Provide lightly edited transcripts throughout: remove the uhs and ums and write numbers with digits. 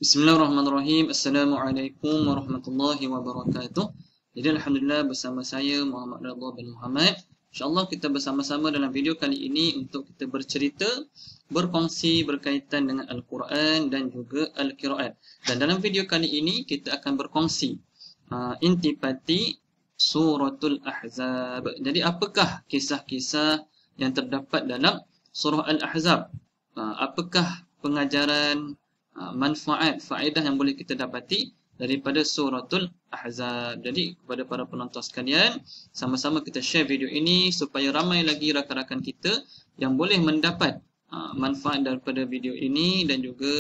Bismillahirrahmanirrahim. Assalamualaikum warahmatullahi wabarakatuh. Jadi alhamdulillah bersama saya Muhammad Ridha bin Muhammad. InsyaAllah kita bersama-sama dalam video kali ini untuk kita bercerita, berkongsi berkaitan dengan Al-Quran dan juga Al-Qiraat. Dan dalam video kali ini kita akan berkongsi intipati Suratul Ahzab. Jadi apakah kisah-kisah yang terdapat dalam surah Al-Ahzab? Apakah pengajaran, manfaat, faedah yang boleh kita dapati daripada Suratul Ahzab. Jadi kepada para penonton sekalian, sama-sama kita share video ini supaya ramai lagi rakan-rakan kita yang boleh mendapat manfaat daripada video ini, dan juga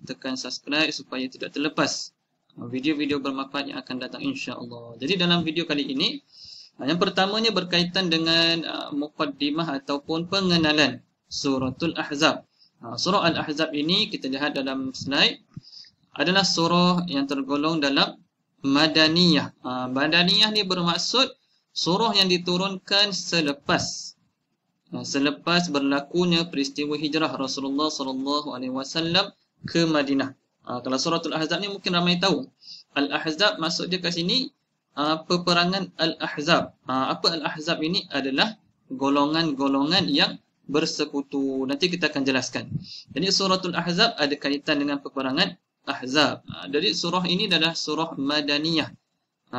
tekan subscribe supaya tidak terlepas video-video bermanfaat yang akan datang insya-Allah. Jadi dalam video kali ini, yang pertamanya berkaitan dengan muqaddimah ataupun pengenalan Suratul Ahzab. Surah Al-Ahzab ini kita lihat dalam slide adalah surah yang tergolong dalam Madaniyah. Madaniyah ni bermaksud surah yang diturunkan selepas berlakunya peristiwa hijrah Rasulullah SAW ke Madinah. Kalau Suratul Ahzab ni mungkin ramai tahu. Al-Ahzab maksud dia kat sini peperangan Al-Ahzab. Apa Al-Ahzab ini? Adalah golongan-golongan yang bersekutu. Nanti kita akan jelaskan. Jadi Suratul Ahzab ada kaitan dengan peperangan Ahzab. Jadi surah ini adalah surah Madaniyah,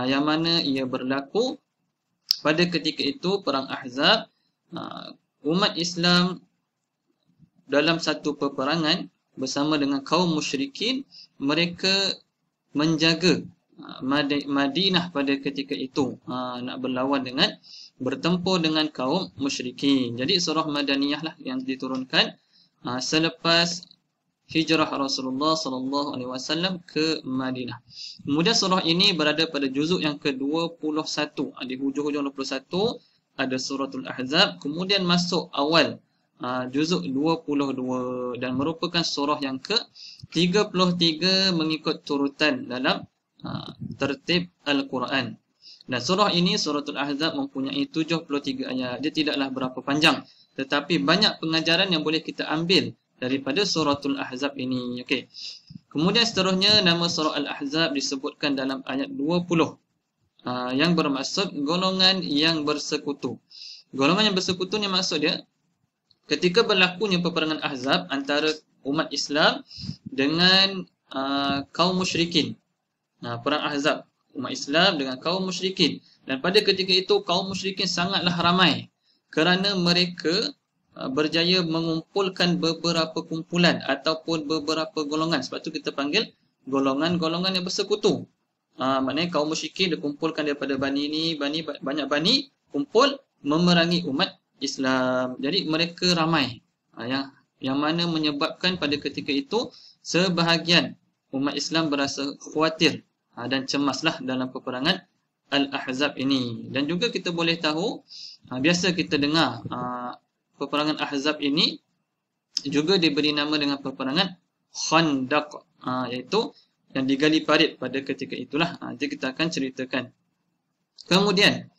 yang mana ia berlaku pada ketika itu perang Ahzab. Umat Islam dalam satu peperangan bersama dengan kaum musyrikin, mereka menjaga Madinah pada ketika itu, nak berlawan dengan, bertempur dengan kaum musyrikin. Jadi surah Madaniyah lah yang diturunkan selepas hijrah Rasulullah SAW ke Madinah. Kemudian surah ini berada pada juzuk yang ke-21. Di hujung-hujung 21 ada Suratul Ahzab. Kemudian masuk awal juzuk 22 dan merupakan surah yang ke-33 mengikut turutan dalam tertib Al-Quran. Dan surah ini, Suratul Ahzab, mempunyai 73 ayat. Dia tidaklah berapa panjang, tetapi banyak pengajaran yang boleh kita ambil daripada Suratul Ahzab ini. Okey. Kemudian seterusnya, nama surah Al-Ahzab disebutkan dalam ayat 20, yang bermaksud golongan yang bersekutu. Golongan yang bersekutu ni maksud dia, ketika berlakunya peperangan Ahzab antara umat Islam dengan kaum musyrikin. Perang Ahzab, umat Islam dengan kaum musyrikin. Dan pada ketika itu kaum musyrikin sangatlah ramai kerana mereka berjaya mengumpulkan beberapa kumpulan ataupun beberapa golongan. Sebab tu kita panggil golongan-golongan yang bersekutu. Maknanya kaum musyrikin dikumpulkan daripada bani ni, banyak bani kumpul memerangi umat Islam. Jadi mereka ramai, yang mana menyebabkan pada ketika itu sebahagian umat Islam berasa khawatir dan cemaslah dalam peperangan Al-Ahzab ini. Dan juga kita boleh tahu, biasa kita dengar peperangan Ahzab ini juga diberi nama dengan peperangan Khandaq, iaitu yang digali parit pada ketika itulah. Nanti kita akan ceritakan. Kemudian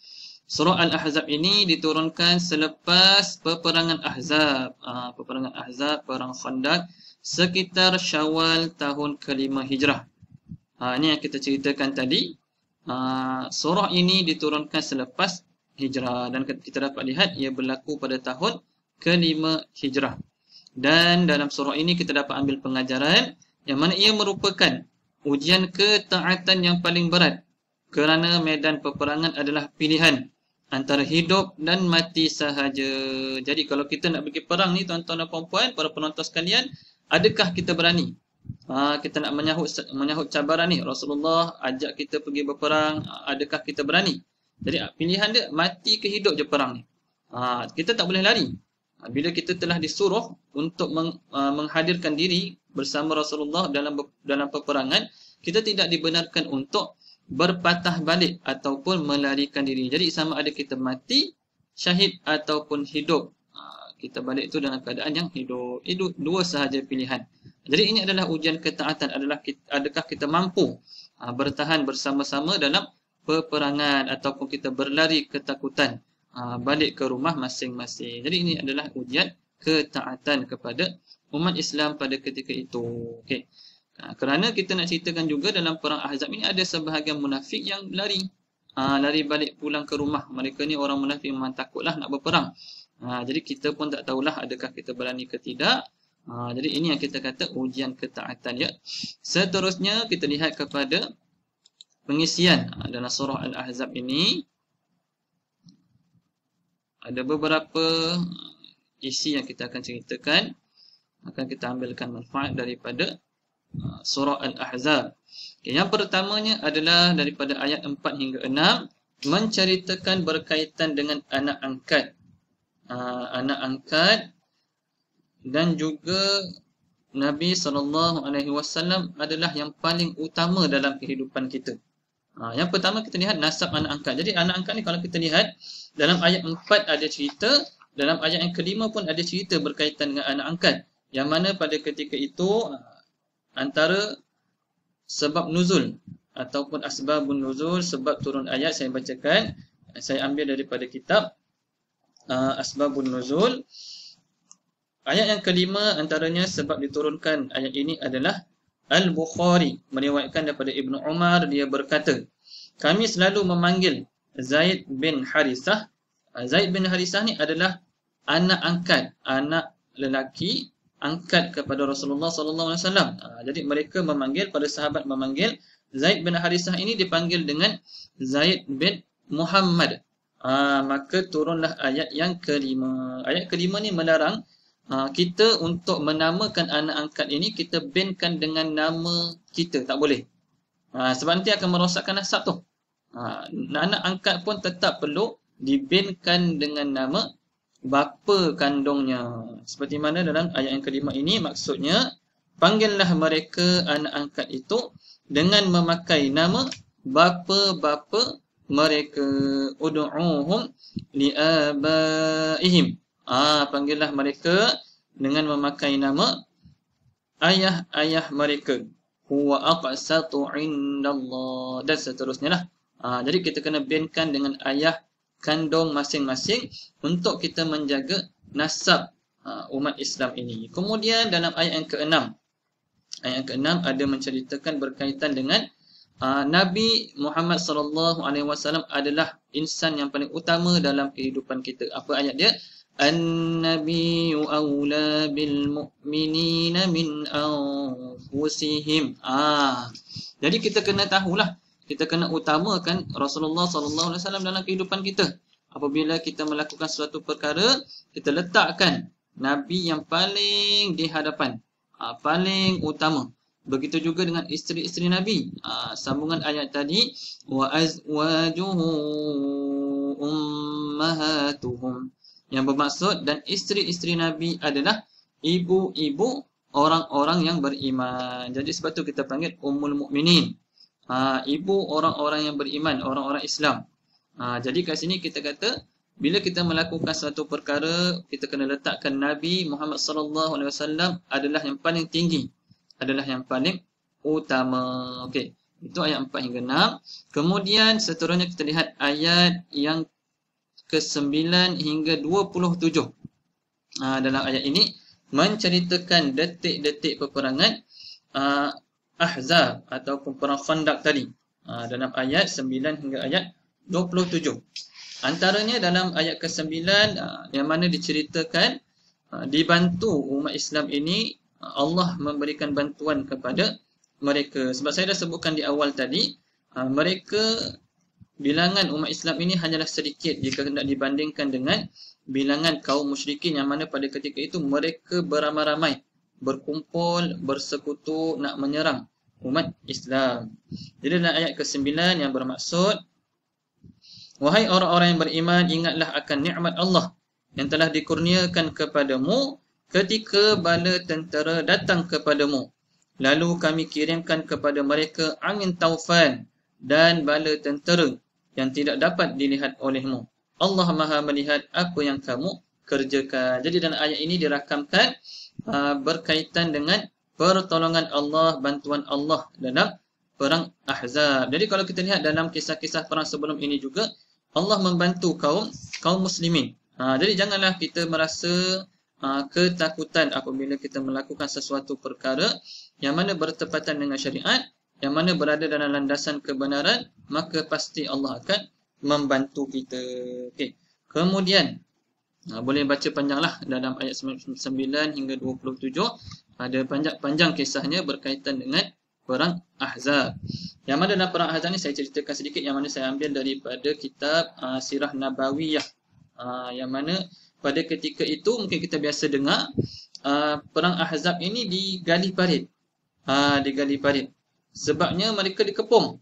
surah Al-Ahzab ini diturunkan selepas peperangan Ahzab. Peperangan Ahzab, perang Khandaq, sekitar Syawal tahun ke-5 Hijrah. Ini yang kita ceritakan tadi. Surah ini diturunkan selepas hijrah, dan kita dapat lihat ia berlaku pada tahun ke-5 Hijrah. Dan dalam surah ini kita dapat ambil pengajaran yang mana ia merupakan ujian ketaatan yang paling berat, kerana medan peperangan adalah pilihan antara hidup dan mati sahaja. Jadi kalau kita nak pergi perang ni, tuan-tuan dan puan-puan, para penonton sekalian, adakah kita berani? Kita nak menyahut cabaran ni, Rasulullah ajak kita pergi berperang, adakah kita berani? Jadi pilihan dia mati ke hidup je perang ni. Kita tak boleh lari. Bila kita telah disuruh untuk menghadirkan diri bersama Rasulullah dalam peperangan, kita tidak dibenarkan untuk berpatah balik ataupun melarikan diri. Jadi sama ada kita mati syahid ataupun hidup, kita balik itu dalam keadaan yang hidup. Itu dua sahaja pilihan. Jadi ini adalah ujian ketaatan, adakah kita mampu bertahan bersama-sama dalam peperangan, ataupun kita berlari ketakutan balik ke rumah masing-masing. Jadi ini adalah ujian ketaatan kepada umat Islam pada ketika itu. Okey. Kerana kita nak ceritakan juga dalam perang Ahzab ini ada sebahagian munafik yang lari. Lari balik pulang ke rumah. Mereka ni orang munafik memang takutlah nak berperang. Jadi kita pun tak tahulah adakah kita berani ke tidak. Jadi ini yang kita kata ujian ketaatan, ya. Seterusnya kita lihat kepada pengisian dalam surah Al-Ahzab ini. Ada beberapa isi yang kita akan ceritakan. Akan kita ambilkan manfaat daripada surah Al-Ahzab. Yang pertamanya adalah daripada ayat 4 hingga 6 menceritakan berkaitan dengan anak angkat. Anak angkat dan juga Nabi SAW adalah yang paling utama dalam kehidupan kita. Yang pertama kita lihat nasab anak angkat. Jadi anak angkat ni kalau kita lihat dalam ayat 4 ada cerita, dalam ayat yang kelima pun ada cerita berkaitan dengan anak angkat. Yang mana pada ketika itu antara sebab nuzul ataupun asbabun nuzul, sebab turun ayat saya bacakan, saya ambil daripada kitab asbabun nuzul. Ayat yang kelima antaranya sebab diturunkan ayat ini adalah Al-Bukhari meriwayatkan daripada Ibnu Umar, dia berkata, kami selalu memanggil Zaid bin Harisah. Zaid bin Harisah ni adalah anak angkat, anak lelaki angkat kepada Rasulullah SAW. Jadi mereka memanggil, pada sahabat memanggil Zaid bin Harisah ini dipanggil dengan Zaid bin Muhammad. Maka turunlah ayat yang kelima. Ayat kelima ni melarang kita untuk menamakan anak angkat ini, kita binkan dengan nama kita. Tak boleh. Sebab nanti akan merosakkan nasab tu. Anak angkat pun tetap perlu dibinkan dengan nama bapa kandungnya. Seperti mana dalam ayat yang kelima ini, maksudnya panggillah mereka anak angkat itu dengan memakai nama bapa-bapa mereka. Ud'uhum li'abaihim. Panggillah mereka dengan memakai nama ayah-ayah mereka. Huwa aqsatu indallah, dan seterusnya lah. Jadi kita kena binkan dengan ayah kandung masing-masing untuk kita menjaga nasab umat Islam ini. Kemudian dalam ayat yang ke-6, ayat yang ke-6 ada menceritakan berkaitan dengan Nabi Muhammad SAW adalah insan yang paling utama dalam kehidupan kita. Apa ayat dia? An-nabiyyu awla bil mu'minina min anfusihim. Jadi kita kena tahulah, kita kena utamakan Rasulullah SAW dalam kehidupan kita. Apabila kita melakukan suatu perkara, kita letakkan Nabi yang paling di hadapan, paling utama. Begitu juga dengan isteri-isteri Nabi. Sambungan ayat tadi, wa azwajuhu ummahatuhum, yang bermaksud dan isteri-isteri Nabi adalah ibu-ibu orang-orang yang beriman. Jadi sebab tu kita panggil Ummul Mukminin. Ibu orang-orang yang beriman, orang-orang Islam. Jadi kat sini kita kata bila kita melakukan suatu perkara, kita kena letakkan Nabi Muhammad SAW adalah yang paling tinggi, adalah yang paling utama. Okey, itu ayat 4 hingga 6. Kemudian seterusnya kita lihat ayat yang ke-9 hingga 27. Dalam ayat ini menceritakan detik-detik peperangan Ahzab ataupun perang Khandaq tadi. Dalam ayat 9 hingga ayat 27. Antaranya dalam ayat ke-9 yang mana diceritakan dibantu umat Islam ini, Allah memberikan bantuan kepada mereka. Sebab saya dah sebutkan di awal tadi, mereka bilangan umat Islam ini hanyalah sedikit jika hendak dibandingkan dengan bilangan kaum musyrikin yang mana pada ketika itu mereka beramai-ramai berkumpul, bersekutu nak menyerang umat Islam. Jadi dalam ayat ke-9 yang bermaksud, wahai orang-orang yang beriman, ingatlah akan nikmat Allah yang telah dikurniakan kepadamu ketika bala tentera datang kepadamu. Lalu kami kirimkan kepada mereka angin taufan dan bala tentera yang tidak dapat dilihat olehmu. Allah Maha melihat apa yang kamu kerjakan. Jadi dalam ayat ini dirakamkan berkaitan dengan pertolongan Allah, bantuan Allah dalam perang Ahzab. Jadi kalau kita lihat dalam kisah-kisah perang sebelum ini juga, Allah membantu kaum muslimin. Jadi janganlah kita merasa ketakutan apabila kita melakukan sesuatu perkara yang mana bertepatan dengan syariat, yang mana berada dalam landasan kebenaran, maka pasti Allah akan membantu kita. Okey. Kemudian boleh baca panjanglah dalam ayat 9 hingga 27, ada panjang kisahnya berkaitan dengan perang Ahzab. Yang mana dalam perang Ahzab ni saya ceritakan sedikit, yang mana saya ambil daripada kitab Sirah Nabawiyah. Yang mana pada ketika itu mungkin kita biasa dengar perang Ahzab ini digali parit. Digali parit. Sebabnya mereka dikepung.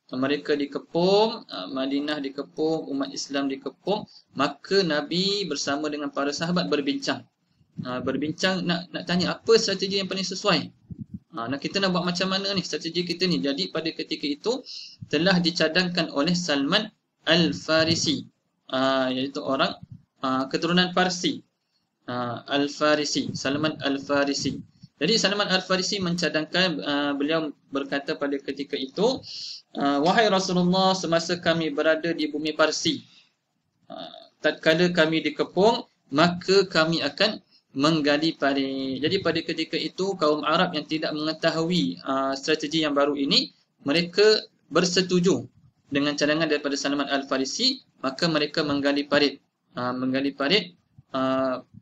Madinah dikepung, umat Islam dikepung, maka Nabi bersama dengan para sahabat berbincang. Berbincang nak tanya apa strategi yang paling sesuai. Kita nak buat macam mana ni strategi kita ni. Jadi pada ketika itu telah dicadangkan oleh Salman Al-Farisi, iaitu orang keturunan Parsi. Al-Farisi, Salman Al-Farisi. Jadi Salman Al-Farisi mencadangkan, beliau berkata pada ketika itu, wahai Rasulullah, semasa kami berada di bumi Parsi, tatkala kami dikepung, maka kami akan menggali parit. Jadi pada ketika itu kaum Arab yang tidak mengetahui strategi yang baru ini, mereka bersetuju dengan cadangan daripada Salman Al-Farisi, maka mereka menggali parit. Menggali parit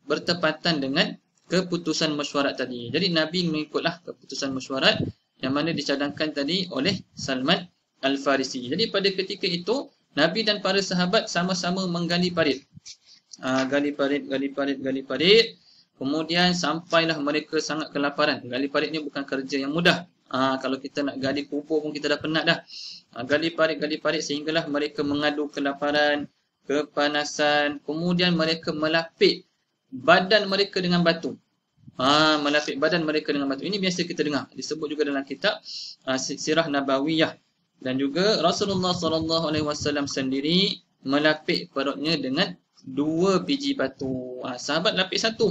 bertepatan dengan keputusan mesyuarat tadi. Jadi Nabi mengikutlah keputusan mesyuarat yang mana dicadangkan tadi oleh Salman Al-Farisi. Jadi pada ketika itu Nabi dan para sahabat sama-sama menggali parit. Gali parit. Kemudian sampailah mereka sangat kelaparan. Gali parit ni bukan kerja yang mudah. Kalau kita nak gali kubur pun kita dah penat dah. Gali parit sehinggalah mereka mengadu kelaparan, kepanasan. Kemudian mereka melapik badan mereka dengan batu. Melapik badan mereka dengan batu. Ini biasa kita dengar. Disebut juga dalam kitab Sirah Nabawiyah. Dan juga Rasulullah SAW sendiri melapik perutnya dengan 2 biji batu. Sahabat lapik 1.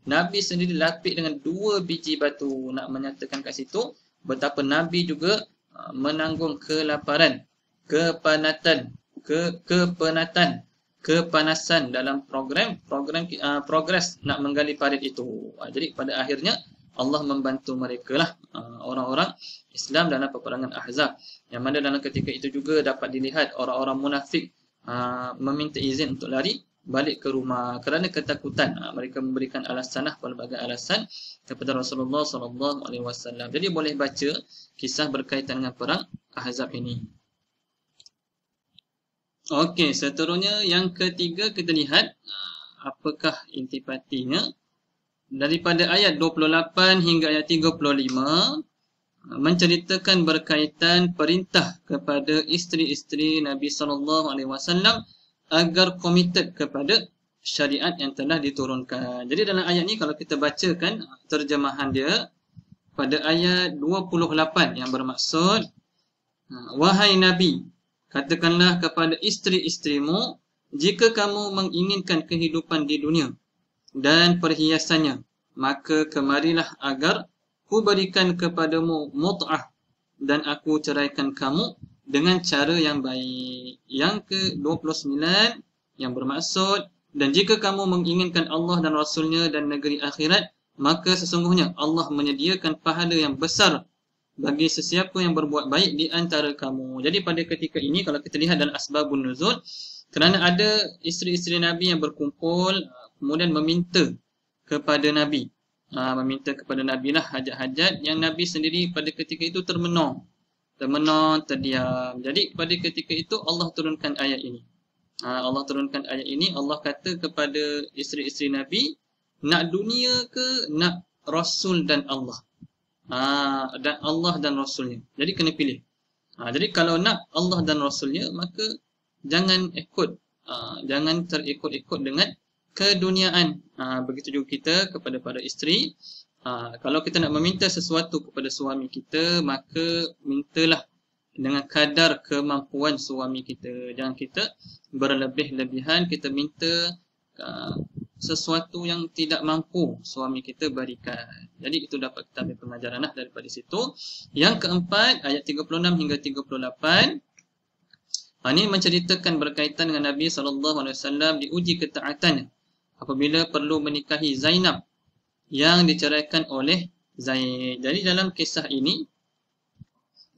Nabi sendiri lapik dengan 2 biji batu. Nak menyatakan kat situ betapa Nabi juga menanggung kelaparan, kepanasan dalam progres nak menggali parit itu. Jadi pada akhirnya Allah membantu mereka lah, orang-orang Islam dalam peperangan Ahzab. Yang mana dalam ketika itu juga dapat dilihat orang-orang munafik meminta izin untuk lari balik ke rumah kerana ketakutan. Mereka memberikan alasan, pelbagai alasan kepada Rasulullah SAW. Jadi boleh baca kisah berkaitan dengan perang Ahzab ini. Okey, seterusnya yang ketiga kita lihat apakah intipatinya. Daripada ayat 28 hingga ayat 35 menceritakan berkaitan perintah kepada isteri-isteri Nabi SAW agar komited kepada syariat yang telah diturunkan. Jadi dalam ayat ni kalau kita bacakan terjemahan dia pada ayat 28 yang bermaksud, wahai Nabi, katakanlah kepada isteri-isterimu, jika kamu menginginkan kehidupan di dunia dan perhiasannya, maka kemarilah agar ku berikan kepadamu mut'ah dan aku ceraikan kamu dengan cara yang baik. Yang ke-29 yang bermaksud, dan jika kamu menginginkan Allah dan Rasulnya dan negeri akhirat, maka sesungguhnya Allah menyediakan pahala yang besar bagi sesiapa yang berbuat baik di antara kamu. Jadi pada ketika ini kalau kita lihat dalam asbabun nuzul, kerana ada isteri-isteri Nabi yang berkumpul kemudian meminta kepada Nabi. Meminta kepada Nabi lah hajat-hajat yang Nabi sendiri pada ketika itu termenung, terdiam. Jadi pada ketika itu Allah turunkan ayat ini. Allah kata kepada isteri-isteri Nabi, nak dunia ke nak Rasul dan Allah? Dan Allah dan Rasulnya. Jadi kena pilih. Jadi kalau nak Allah dan Rasulnya, maka jangan jangan terikut-ikut dengan keduniaan. Begitu juga kita kepada para isteri. Kalau kita nak meminta sesuatu kepada suami kita, maka mintalah dengan kadar kemampuan suami kita. Jangan kita berlebih-lebihan, kita minta sesuatu yang tidak mampu suami kita berikan. Jadi itu dapat kita ambil pengajaran daripada situ. Yang keempat, ayat 36 hingga 38. Ini menceritakan berkaitan dengan Nabi SAW diuji ketaatannya apabila perlu menikahi Zainab yang diceraikan oleh Zaid. Jadi dalam kisah ini,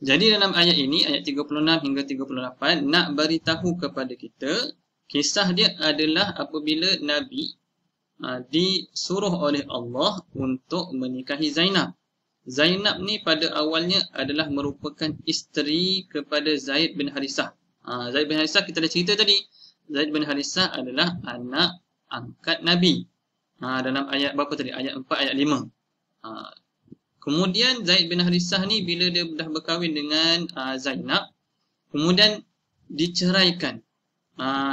dalam ayat ini, ayat 36 hingga 38, nak beritahu kepada kita, kisah dia adalah apabila Nabi disuruh oleh Allah untuk menikahi Zainab. Zainab ni pada awalnya adalah merupakan isteri kepada Zaid bin Harisah. Zaid bin Harisah kita dah cerita tadi. Zaid bin Harisah adalah anak angkat Nabi. Dalam ayat berapa tadi? Ayat 4, ayat 5. Kemudian Zaid bin Harisah ni bila dia dah berkahwin dengan Zainab, kemudian diceraikan.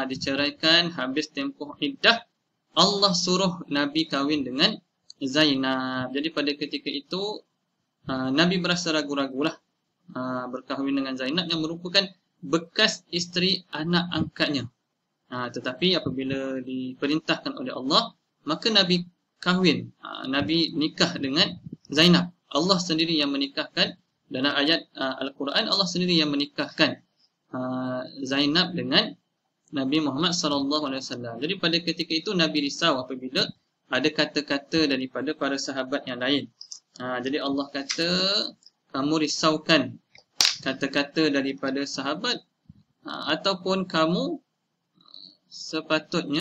Diceraikan habis tempoh iddah, Allah suruh Nabi kahwin dengan Zainab. Jadi pada ketika itu Nabi berasa ragu-ragulah berkahwin dengan Zainab yang merupakan bekas isteri anak angkatnya. Tetapi apabila diperintahkan oleh Allah, maka Nabi kahwin, Nabi nikah dengan Zainab. Allah sendiri yang menikahkan. Dalam ayat Al-Quran, Allah sendiri yang menikahkan Zainab dengan Nabi Muhammad SAW. Jadi pada ketika itu Nabi risau apabila ada kata-kata daripada para sahabat yang lain. Jadi Allah kata, kamu risaukan kata-kata daripada sahabat ataupun kamu sepatutnya.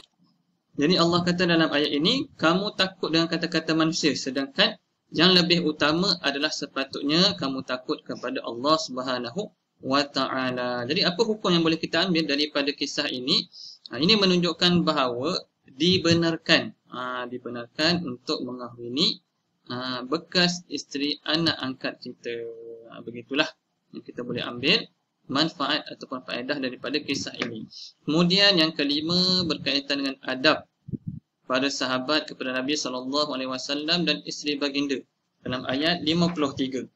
Jadi Allah kata dalam ayat ini, kamu takut dengan kata-kata manusia, sedangkan yang lebih utama adalah sepatutnya kamu takut kepada Allah Subhanahu wa ta'ala. Jadi apa hukum yang boleh kita ambil daripada kisah ini? Ini menunjukkan bahawa dibenarkan untuk mengahwini bekas isteri anak angkat kita. Begitulah yang kita boleh ambil manfaat ataupun faedah daripada kisah ini. Kemudian yang kelima berkaitan dengan adab para sahabat kepada Nabi SAW dan isteri baginda dalam ayat 53.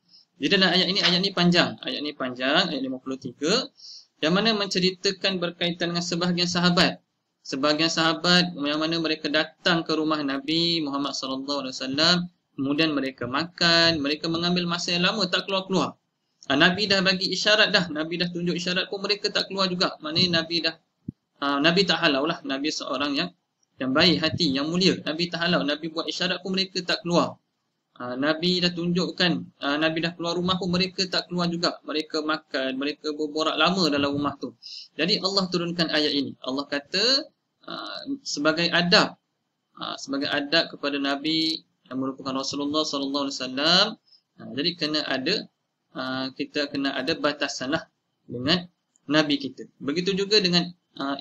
Jadi dalam ayat ini panjang. Ayat 53, yang mana menceritakan berkaitan dengan sebahagian sahabat. Sebahagian sahabat yang mana mereka datang ke rumah Nabi Muhammad SAW, kemudian mereka makan, mereka mengambil masa yang lama tak keluar-keluar. Nabi dah bagi isyarat dah, Nabi dah tunjuk isyarat pun mereka tak keluar juga. Maknanya Nabi tak halau lah. Nabi seorang yang baik hati, yang mulia. Nabi tak halau, Nabi buat isyarat pun mereka tak keluar. Nabi dah tunjukkan, Nabi dah keluar rumah pun mereka tak keluar juga. Mereka makan, mereka berborak lama dalam rumah tu. Jadi Allah turunkan ayat ini. Allah kata sebagai adab kepada Nabi yang merupakan Rasulullah SAW. Jadi kita kena ada batasan lah dengan Nabi kita. Begitu juga dengan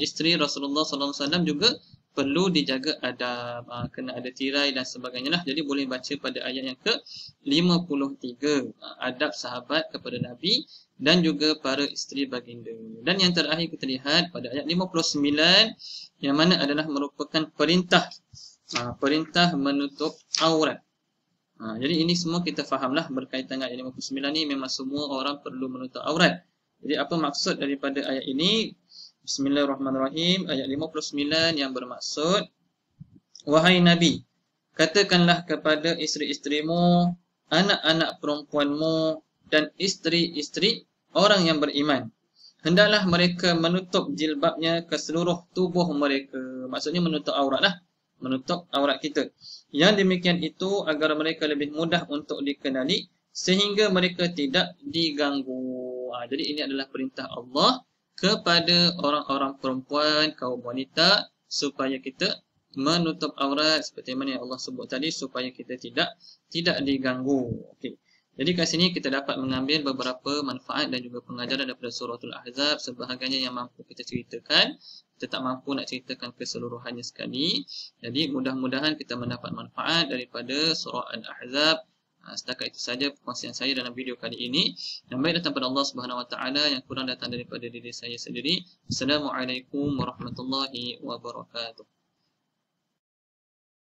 isteri Rasulullah SAW juga perlu dijaga adab, kena ada tirai dan sebagainya lah. Jadi boleh baca pada ayat yang ke-53, adab sahabat kepada Nabi dan juga para isteri baginda. Dan yang terakhir kita lihat pada ayat 59, yang mana adalah merupakan perintah menutup aurat. Jadi ini semua kita fahamlah berkaitan dengan ayat 59 ni, memang semua orang perlu menutup aurat. Jadi apa maksud daripada ayat ini? Bismillahirrahmanirrahim. Ayat 59 yang bermaksud, wahai Nabi, katakanlah kepada isteri-isterimu, anak-anak perempuanmu dan isteri-isteri orang yang beriman, hendaklah mereka menutup jilbabnya ke seluruh tubuh mereka. Maksudnya menutup aurat lah, menutup aurat kita. Yang demikian itu agar mereka lebih mudah untuk dikenali sehingga mereka tidak diganggu. Jadi ini adalah perintah Allah kepada orang-orang perempuan, kaum wanita, supaya kita menutup aurat seperti mana yang Allah sebut tadi, supaya kita tidak diganggu. Okey. Jadi kat sini kita dapat mengambil beberapa manfaat dan juga pengajaran daripada suratul Ahzab. Sebahagiannya yang mampu kita ceritakan, kita tak mampu nak ceritakan keseluruhannya sekali. Jadi mudah-mudahan kita mendapat manfaat daripada surah Al-Ahzab. Setakat itu saja perkongsian saya dalam video kali ini. Yang baik datang daripada Allah Subhanahu Wa Taala, yang kurang datang daripada diri saya sendiri. Assalamualaikum warahmatullahi wabarakatuh.